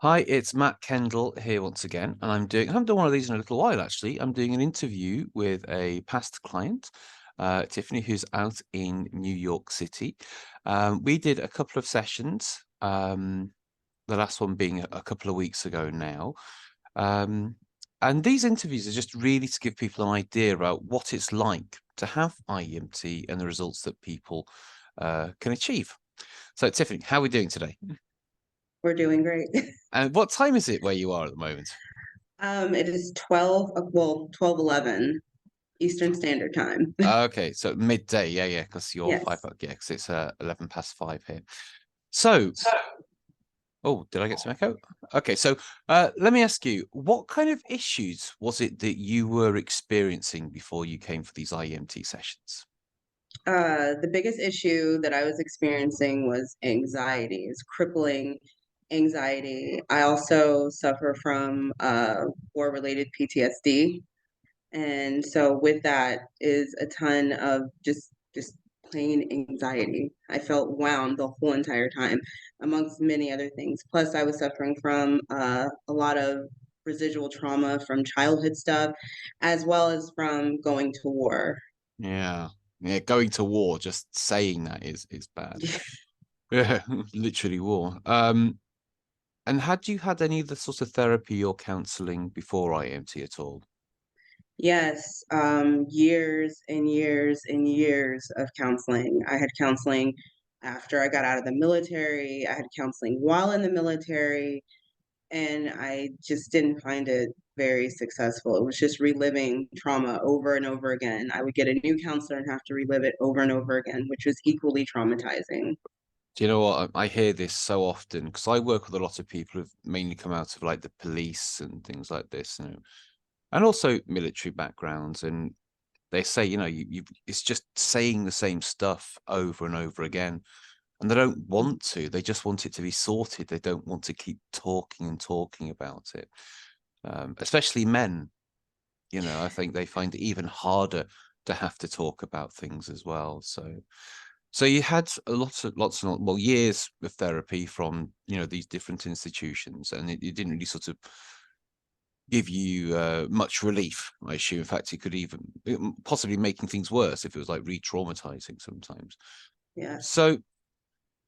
Hi, it's Matt Kendall here once again, and I haven't done one of these in a little while actually. I'm doing an interview with a past client, Tiffany, who's out in New York City. We did a couple of sessions, the last one being a couple of weeks ago now. Um, and these interviews are just really to give people an idea about what it's like to have IEMT and the results that people can achieve. So, Tiffany, how are we doing today? We're doing great. And what time is it where you are at the moment? It is 12:11 Eastern Standard Time. Okay, so midday, yeah, because you're five, Yes. yeah, because it's 11 past 5 here. So, oh, did I get some echo? Okay, so let me ask you, what kind of issues was it that you were experiencing before you came for these IEMT sessions? The biggest issue that I was experiencing was anxiety. It's crippling anxiety. I also suffer from war-related PTSD. And so with that is a ton of just plain anxiety. I felt wound the whole entire time, amongst many other things. Plus, I was suffering from a lot of residual trauma from childhood stuff, as well as from going to war. Yeah, yeah, going to war, just saying that is bad. Yeah, literally war. And had you had any of the sort of therapy or counseling before IEMT at all? Yes, years and years and years of counseling. I had counseling after I got out of the military. I had counseling while in the military, and I just didn't find it very successful. It was just reliving trauma over and over again. I would get a new counselor and have to relive it over and over again, which was equally traumatizing. Do you know what? I hear this so often because I work with a lot of people who've mainly come out of like the police and things like this, and also military backgrounds. And they say, it's just saying the same stuff over and over again. And they don't want to, they just want it to be sorted. They don't want to keep talking and talking about it. Especially men, I think they find it even harder to have to talk about things as well. So you had a well, years of therapy from, these different institutions, and it didn't really sort of give you much relief, I assume. In fact, it could even possibly making things worse if it was like re-traumatizing sometimes. Yes. So,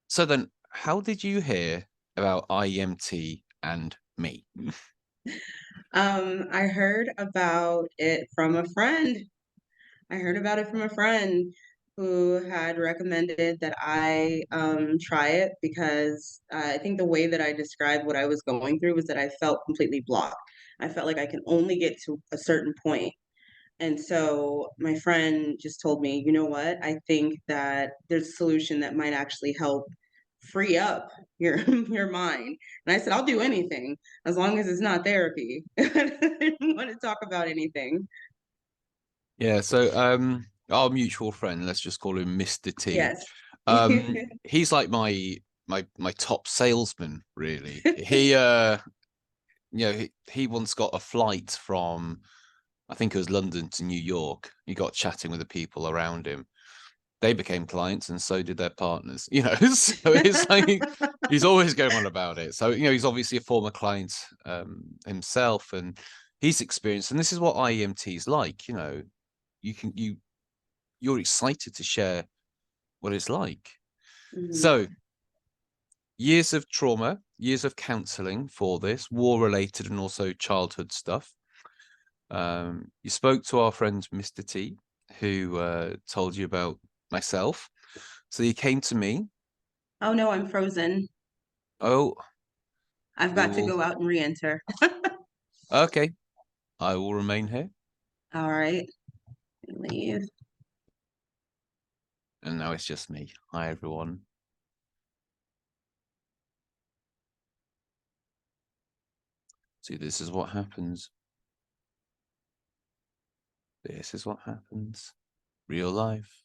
so then, how did you hear about IEMT and me? I heard about it from a friend. I heard about it from a friend who had recommended that I try it because I think the way that I described what I was going through was that I felt completely blocked. I felt like I can only get to a certain point. And so my friend just told me, you know what? I think that there's a solution that might actually help free up your your mind. And I said, I'll do anything as long as it's not therapy. I didn't want to talk about anything. Yeah, so our mutual friend, let's just call him Mr. T. Yes. He's like my top salesman, really. He once got a flight from, I think it was London to New York. He got chatting with the people around him. They became clients, and so did their partners. So it's like he's always going on about it. So he's obviously a former client himself, and he's experienced. And this is what IEMT is like. You can you're excited to share what it's like. Mhm. So years of trauma, years of counseling for this, war related and also childhood stuff. You spoke to our friend Mr. T, who told you about myself. So you came to me. Oh no, I'm frozen. Oh, I've we got to will. go out and re-enter. Okay, I will remain here. All right, leave. And now it's just me. Hi, everyone. See, this is what happens. This is what happens. Real life.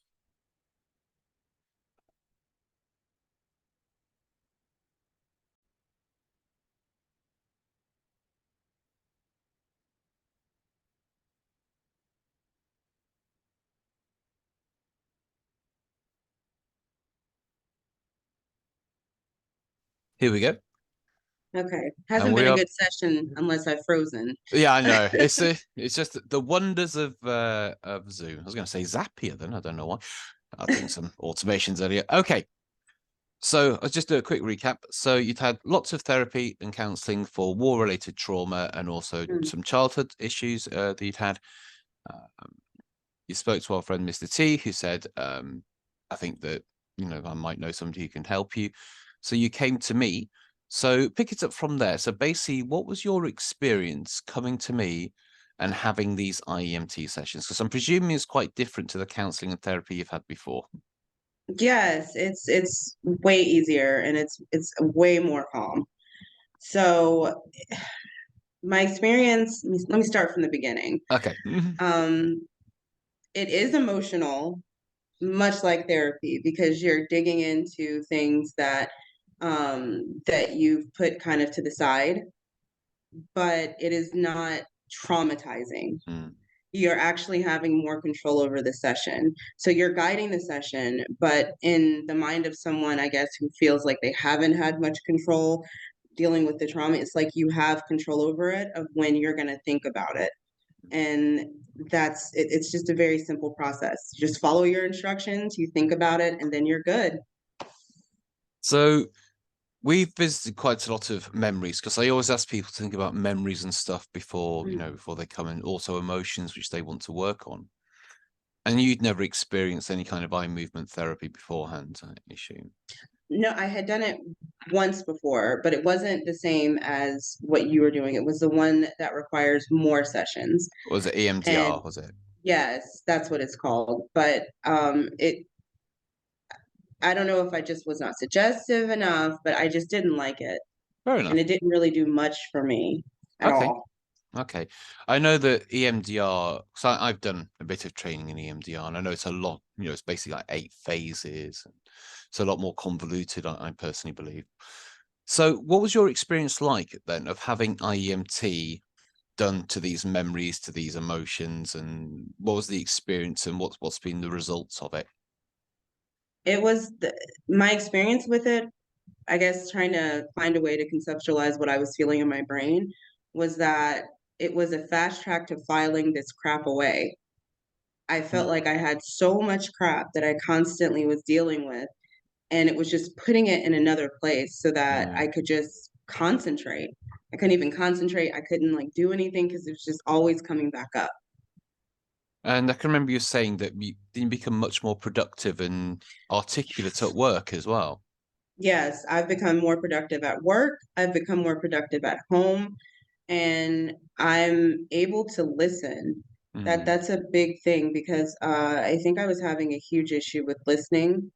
Here we go. Okay. And Hasn't we been a are, good session unless I've frozen. yeah, I know. It's just the wonders of Zoom. I was going to say Zapier then. I don't know why. I was doing some automations earlier. Okay. So I'll just do a quick recap. So you'd had lots of therapy and counseling for war-related trauma and also Mm. some childhood issues that you'd had. Um, you spoke to our friend Mr. T, who said, I think that, I might know somebody who can help you. So you came to me. So pick it up from there. So basically, what was your experience coming to me and having these IEMT sessions? Because I'm presuming it's quite different to the counseling and therapy you've had before. Yes, it's way easier and it's way more calm. So my experience, let me start from the beginning. Okay. Um, it is emotional, much like therapy, because you're digging into things that you've put kind of to the side, but it is not traumatizing. Mm, You're actually having more control over the session. So you're guiding the session, but in the mind of someone, I guess, who feels like they haven't had much control dealing with the trauma, it's like you have control over it of when you're going to think about it. And it's just a very simple process. Just follow your instructions, you think about it, and then you're good. So we've visited quite a lot of memories because I always ask people to think about memories and stuff before, Mm. before they come in, also emotions which they want to work on. And you'd never experienced any kind of eye movement therapy beforehand, I assume. No, I had done it once before, but it wasn't the same as what you were doing. It was the one that requires more sessions. Was it And EMDR, was it? yes, that's what it's called. But I don't know if I just was not suggestive enough, but I just didn't like it. Fair And enough. it didn't really do much for me at Okay. all. Okay. I know that EMDR, so I've done a bit of training in EMDR, and I know it's a lot, it's basically like 8 phases. And it's a lot more convoluted, I personally believe. So, what was your experience like then of having IEMT done to these memories, to these emotions, and what was the experience and what's been the results of it? It was my experience with it, I guess, trying to find a way to conceptualize what I was feeling in my brain was that it was a fast track to filing this crap away. I felt Mm, like I had so much crap that I constantly was dealing with, and it was just putting it in another place so that yeah. I could just concentrate. I couldn't even concentrate. I couldn't like do anything because it was just always coming back up. And I can remember you saying that you become much more productive and articulate at work as well. Yes, I've become more productive at work. I've become more productive at home, and I'm able to listen. Mm, That's a big thing because I think I was having a huge issue with listening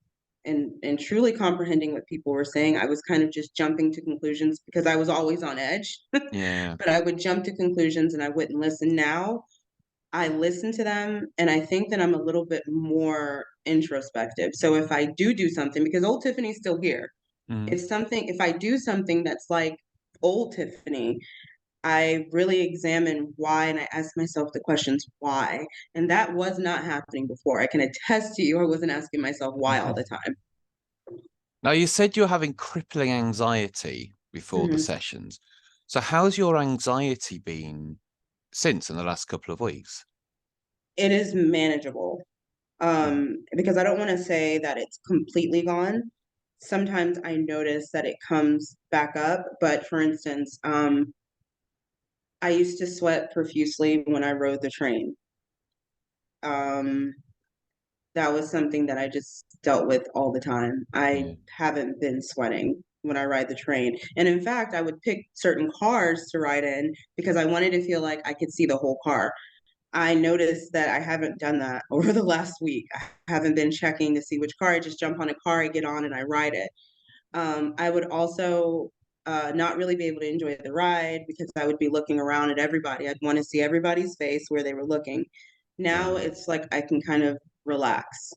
and truly comprehending what people were saying. I was kind of just jumping to conclusions because I was always on edge, yeah. but I would jump to conclusions and I wouldn't listen. Now I listen to them and I think that I'm a little bit more introspective. So if I do something, because old Tiffany's still here, Mm. if I do something that's like old Tiffany, I really examine why and I ask myself the questions why. And that was not happening before. I can attest to you, I wasn't asking myself why all the time. Now, you said you're having crippling anxiety before the Mhm. sessions. So, how's your anxiety been since in the last couple of weeks? It is manageable. Mm, Because I don't want to say that it's completely gone. Sometimes I notice that it comes back up, but for instance, I used to sweat profusely when I rode the train. Um, that was something that I just dealt with all the time. I yeah. haven't been sweating when I ride the train. And in fact, I would pick certain cars to ride in because I wanted to feel like I could see the whole car. I noticed that I haven't done that over the last week. I haven't been checking to see which car. I just jump on a car, I get on, and I ride it. I would also not really be able to enjoy the ride because I would be looking around at everybody. I'd want to see everybody's face where they were looking. Now Yeah. it's like I can kind of relax.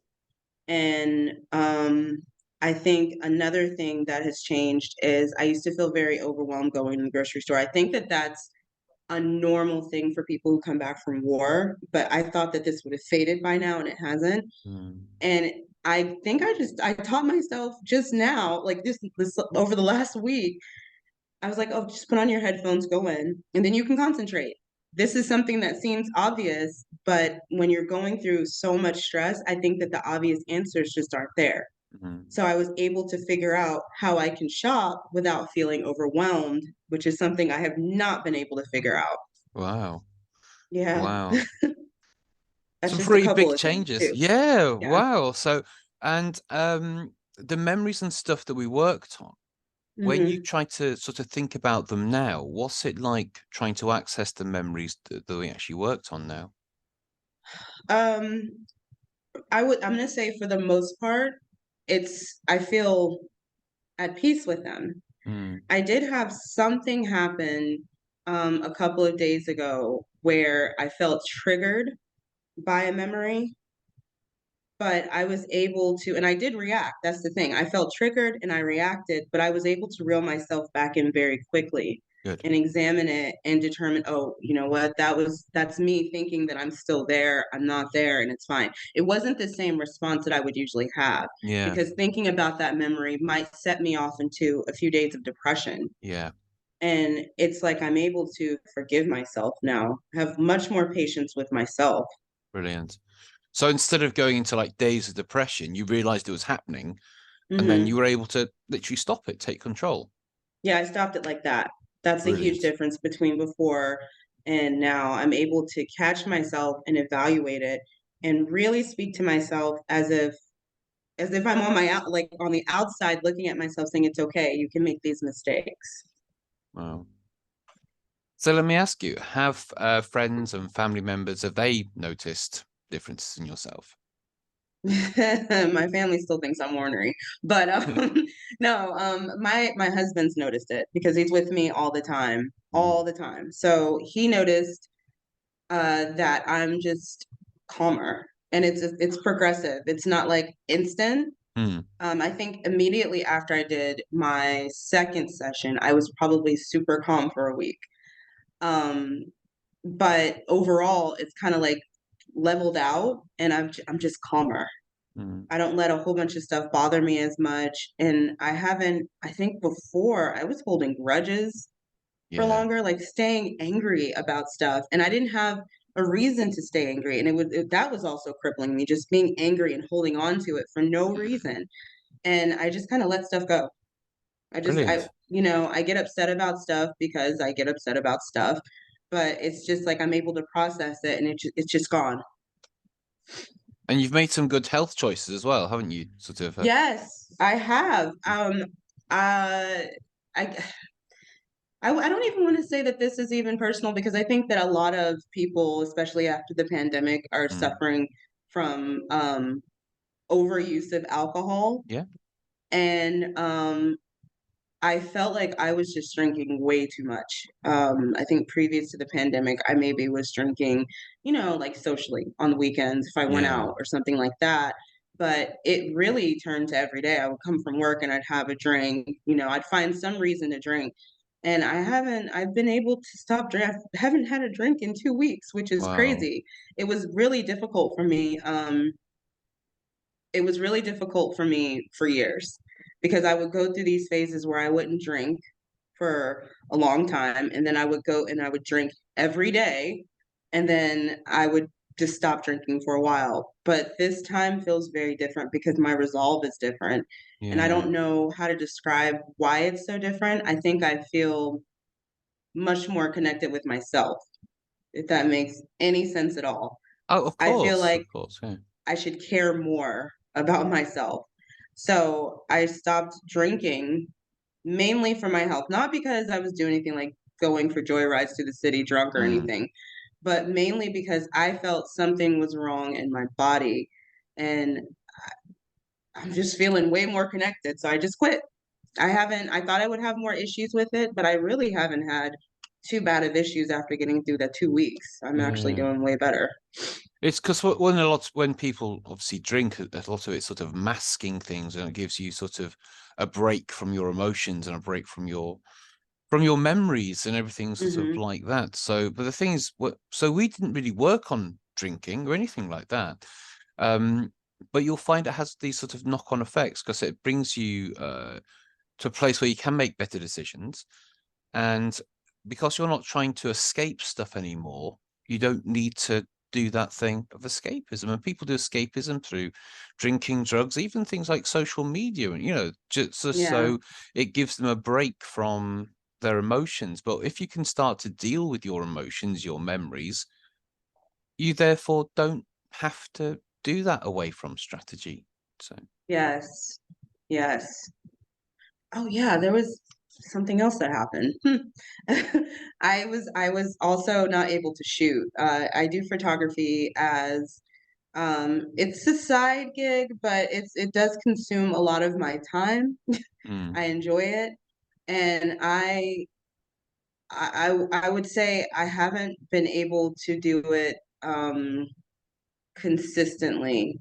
And I think another thing that has changed is I used to feel very overwhelmed going to the grocery store. I think that that's a normal thing for people who come back from war, but I thought that this would have faded by now and it hasn't. Mm, And I think I taught myself just now, like this over the last week, I was like, oh, just put on your headphones, go in, and then you can concentrate. This is something that seems obvious, but when you're going through so much stress, I think that the obvious answers just aren't there. Mhm. So I was able to figure out how I can shop without feeling overwhelmed, which is something I have not been able to figure out. Wow. Yeah, Wow. that's Some just a pretty couple big of things changes. too. Yeah, Yeah. wow. So, and the memories and stuff that we worked on, when you hmm try to sort of think about them now, what's it like trying to access the memories that we actually worked on now? Um, I'm gonna say for the most part, I feel at peace with them. Mm, I did have something happen a couple of days ago where I felt triggered by a memory, but I was able to, and I did react. That's the thing. I felt triggered and I reacted, but I was able to reel myself back in very quickly good. and examine it and determine, oh, you know what, that's me thinking that I'm still there, I'm not there, and it's fine. It wasn't the same response that I would usually have Yeah, because thinking about that memory might set me off into a few days of depression. yeah, And it's like I'm able to forgive myself now, have much more patience with myself. brilliant. So instead of going into like days of depression, you realized it was happening, and then you hmm were able to literally stop it, take control. Yeah, I stopped it like that. That's a huge Brilliant. difference between before and now. I'm able to catch myself and evaluate it and really speak to myself as if I'm on my out like on the outside looking at myself saying it's okay, you can make these mistakes. Wow. So let me ask you, have friends and family members, have they noticed differences in yourself? My family still thinks I'm ornery, but no, my husband's noticed it because he's with me Mm, all the time. So he noticed that I'm just calmer, and it's progressive. It's not like instant. mm, I think immediately after I did my second session, I was probably super calm for a week. Um, but overall, it's kind of like leveled out, and I'm just calmer. mm. I don't let a whole bunch of stuff bother me as much. And I haven't, I think before I was holding grudges for Yeah. longer, like staying angry about stuff. And I didn't have a reason to stay angry. And that was also crippling me, just being angry and holding on to it for no reason. And I just kind of let stuff go. Brilliant. I get upset about stuff because I get upset about stuff. But it's just like I'm able to process it and it's just gone. And you've made some good health choices as well, haven't you? Sort of. Yes, I have. Uh, I, I don't even want to say that this is even personal because I think that a lot of people, especially after the pandemic, are Mm, suffering from overuse of alcohol. yeah. And I felt like I was just drinking way too much. I think previous to the pandemic, I maybe was drinking, like socially on the weekends if I went Yeah. out or something like that. But it really turned to every day. I would come from work and I'd have a drink. I'd find some reason to drink. And I've been able to stop drink. I haven't had a drink in 2 weeks, which is Wow. crazy. It was really difficult for me. It was really difficult for me for years because I would go through these phases where I wouldn't drink for a long time and then I would go and I would drink every day and then I would just stop drinking for a while. But this time feels very different because my resolve is different. And I Yeah. don't know how to describe why it's so different. I think I feel much more connected with myself, if that makes any sense at all. Oh, of I feel course. like Of course. Yeah. I should care more about myself. So I stopped drinking mainly for my health, not because I was doing anything like going for joyrides to the city drunk or Mm, anything, but mainly because I felt something was wrong in my body and I'm just feeling way more connected. So I just quit. I thought I would have more issues with it, but I really haven't had too bad of issues after getting through the 2 weeks. I'm actually yeah. doing way better. It's because when people obviously drink, a lot of it's sort of masking things, and it gives you sort of a break from your emotions and a break from your memories and everything sort of hmm like that. So, but the thing is, so we didn't really work on drinking or anything like that. Um, but you'll find it has these sort of knock-on effects because it brings you to a place where you can make better decisions. And because you're not trying to escape stuff anymore, you don't need to do that thing of escapism. And people do escapism through drinking, drugs, even things like social media, and just Yeah. so it gives them a break from their emotions. But if you can start to deal with your emotions, your memories, you therefore don't have to do that away from strategy. So Yes. Yes. Oh yeah, there was something else that happened. I was also not able to shoot. I do photography as it's a side gig, but it does consume a lot of my time. mm, I enjoy it, and I would say I haven't been able to do it consistently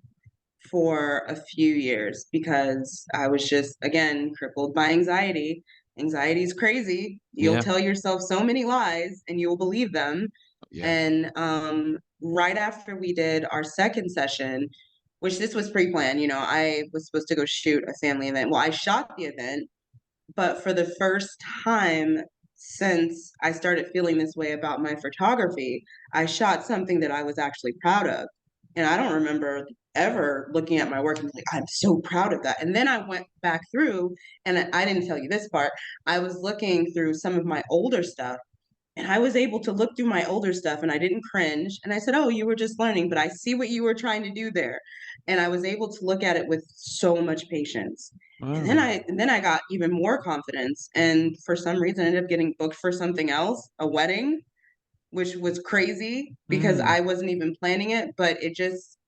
for a few years because I was just, again, crippled by anxiety. Anxiety is crazy. You'll yeah, tell yourself so many lies and you'll believe them. yeah. And right after we did our second session, which this was pre-planned, I was supposed to go shoot a family event. Well, I shot the event, but for the first time since I started feeling this way about my photography, I shot something that I was actually proud of. And I don't remember ever looking at my work and like, I'm so proud of that. And then I went back through, and I didn't tell you this part. I was looking through some of my older stuff, and I was able to look through my older stuff and I didn't cringe. And I said, "Oh, you were just learning, but I see what you were trying to do there." And I was able to look at it with so much patience. And then Oh, I got even more confidence. And for some reason I ended up getting booked for something else, a wedding, which was crazy because mm, I wasn't even planning it, but it just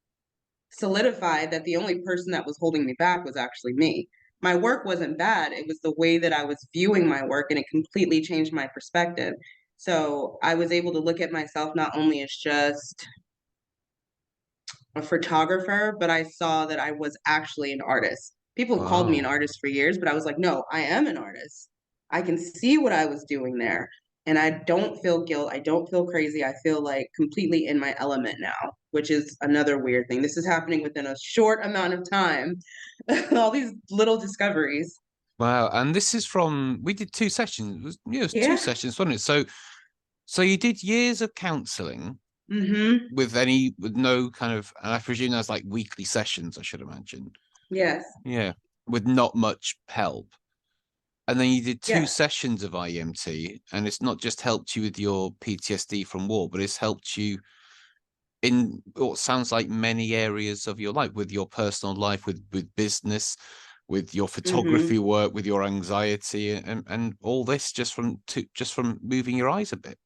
solidified that the only person that was holding me back was actually me. My work wasn't bad. It was the way that I was viewing my work, and it completely changed my perspective. So I was able to look at myself not only as just a photographer, but I saw that I was actually an artist. People have called me an wow. artist for years, but I was like, no, I am an artist. I can see what I was doing there. And I don't feel guilt. I don't feel crazy. I feel like completely in my element now, which is another weird thing. This is happening within a short amount of time. All these little discoveries. Wow. And this is from, we did two sessions. It was two Yeah. sessions, wasn't it? So you did years of counseling Mm-hmm. with no kind of, and I presume that's like weekly sessions, I should imagine. Yes. Yeah. With not much help. And then you did two Yes. sessions of IEMT, and it's not just helped you with your PTSD from war, but it's helped you in what sounds like many areas of your life, with your personal life, with business, with your Mm-hmm. photography work, with your anxiety, and all this just from moving your eyes a bit.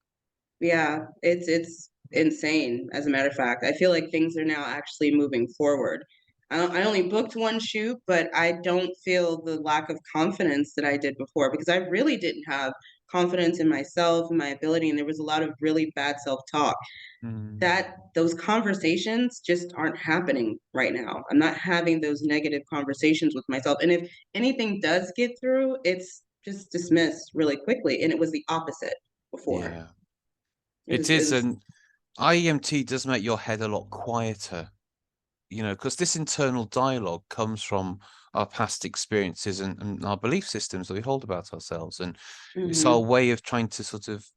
Yeah, it's insane, as a matter of fact. I feel like things are now actually moving forward. I only booked one shoot, but I don't feel the lack of confidence that I did before because I really didn't have confidence in myself and my ability, and there was a lot of really bad self-talk. Mm, That those conversations just aren't happening right now. I'm not having those negative conversations with myself. And if anything does get through, it's just dismissed really quickly. And it was the opposite before. yeah, It it was it is, was and IEMT does make your head a lot quieter, because this internal dialogue comes from our past experiences and our belief systems that we hold about ourselves. And it's our hmm way of trying to sort of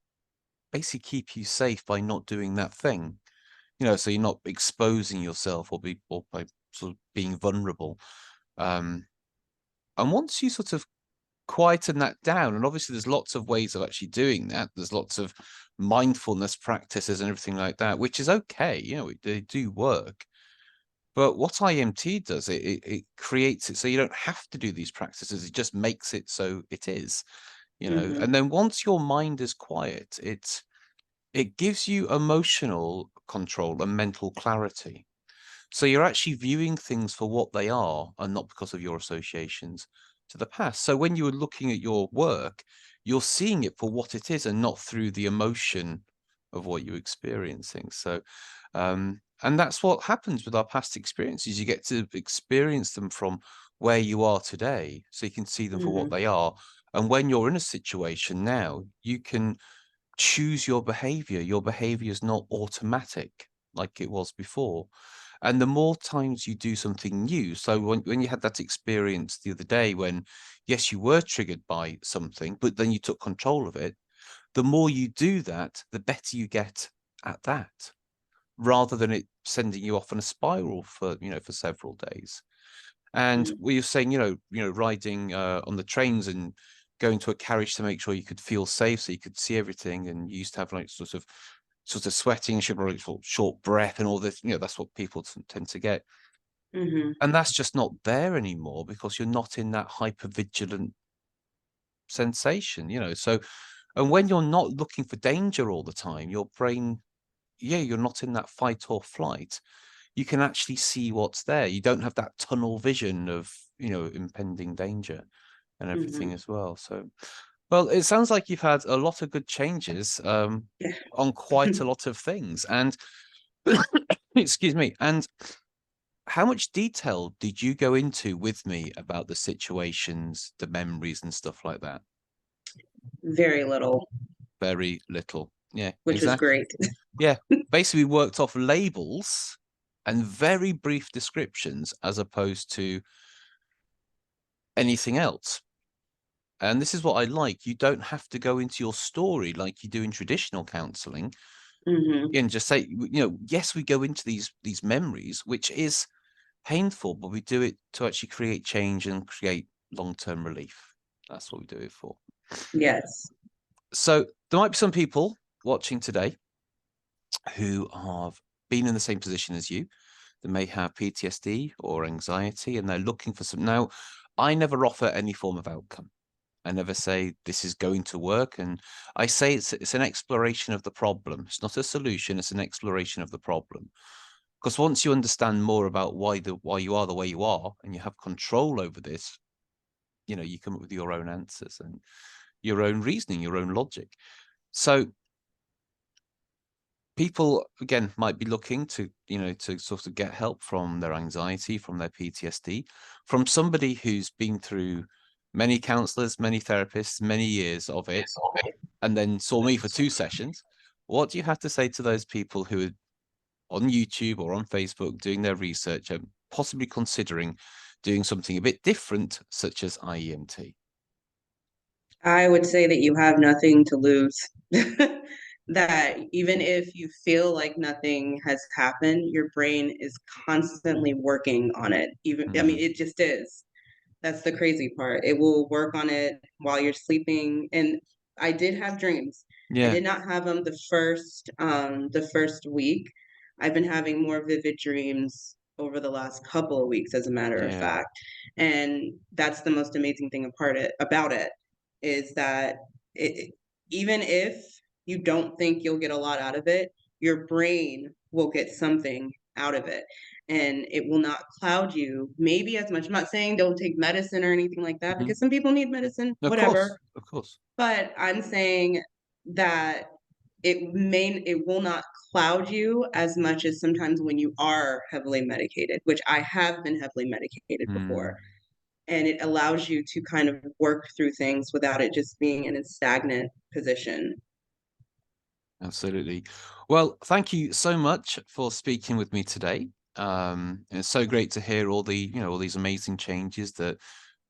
basically keep you safe by not doing that thing, so you're not exposing yourself or by sort of being vulnerable. Um, and once you sort of quieten that down, and obviously there's lots of ways of actually doing that. There's lots of mindfulness practices and everything like that, which is okay. They do work. But what IMT does, it creates it so you don't have to do these practices. It just makes it so it is, hmm And then once your mind is quiet, it gives you emotional control and mental clarity. So you're actually viewing things for what they are and not because of your associations to the past. So when you are looking at your work, you're seeing it for what it is and not through the emotion of what you're experiencing. So, and that's what happens with our past experiences. You get to experience them from where you are today, so you can see them for what hmm they are. And when you're in a situation now, you can choose your behavior. Your behavior is not automatic like it was before. And the more times you do something new, so when you had that experience the other day when, yes, you were triggered by something, but then you took control of it, the more you do that, the better you get at that, rather than it sending you off on a spiral for, for several days. And Mhm. we were saying, riding on the trains and going to a carriage to make sure you could feel safe, so you could see everything, and you used to have like sort of sweating, shivering, short breath, and all this. That's what people tend to get, Mhm. and that's just not there anymore because you're not in that hyper vigilant sensation. So, and when you're not looking for danger all the time, your brain, yeah, you're not in that fight or flight. You can actually see what's there. You don't have that tunnel vision of, impending danger and everything Mhm. as well. So, well, it sounds like you've had a lot of good changes Yeah. on quite a lot of things. And excuse me. And how much detail did you go into with me about the situations, the memories, and stuff like that? Very little, Very little. Yeah, which was exactly. great. Yeah, basically we worked off labels and very brief descriptions as opposed to anything else. And this is what I like. You don't have to go into your story like you do in traditional counseling Hmm. and just say, yes, we go into these memories, which is painful, but we do it to actually create change and create long-term relief. That's what we do it for. Yes. So there might be some people watching today who have been in the same position as you. They may have PTSD or anxiety, and they're looking for some. Now, I never offer any form of outcome. I never say this is going to work, and I say it's an exploration of the problem. It's not a solution; it's an exploration of the problem. Because once you understand more about why you are the way you are, and you have control over this, you come up with your own answers and your own reasoning, your own logic. So people again might be looking to to sort of get help from their anxiety, from their PTSD, from somebody who's been through many counselors, many therapists, many years of it, and then saw me for 2 sessions. What do you have to say to those people who are on YouTube or on Facebook doing their research and possibly considering doing something a bit different, such as IEMT? I would say that you have nothing to lose. That even if you feel like nothing has happened, your brain is constantly working on it. Even, I mean, Mm, it just is. That's the crazy part. It will work on it while you're sleeping. And I did have dreams. I yeah, did not have them the first week. I've been having more vivid dreams over the last couple of weeks, as a matter of yeah. fact. And that's the most amazing thing about it is that it, even if you don't think you'll get a lot out of it, your brain will get something out of it and it will not cloud you maybe as much. I'm not saying don't take medicine or anything like that Mhm. because some people need medicine, Of course, whatever. of course. But I'm saying that it will not cloud you as much as sometimes when you are heavily medicated, which I have been heavily medicated before. Mm. And it allows you to kind of work through things without it just being in a stagnant position. Absolutely. Well, thank you so much for speaking with me today. It's so great to hear all these amazing changes that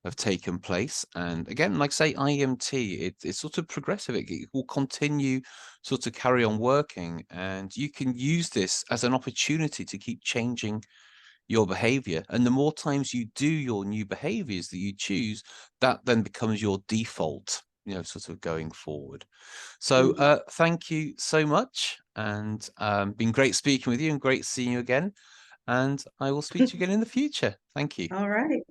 have taken place. And again, like I say, IEMT, it's sort of progressive. It will continue sort of carry on working, and you can use this as an opportunity to keep changing your behavior. And the more times you do your new behaviors that you choose, that then becomes your default, sort of going forward. So Mhm. thank you so much. And been great speaking with you and great seeing you again. And I will speak to you again in the future. Thank you. All right.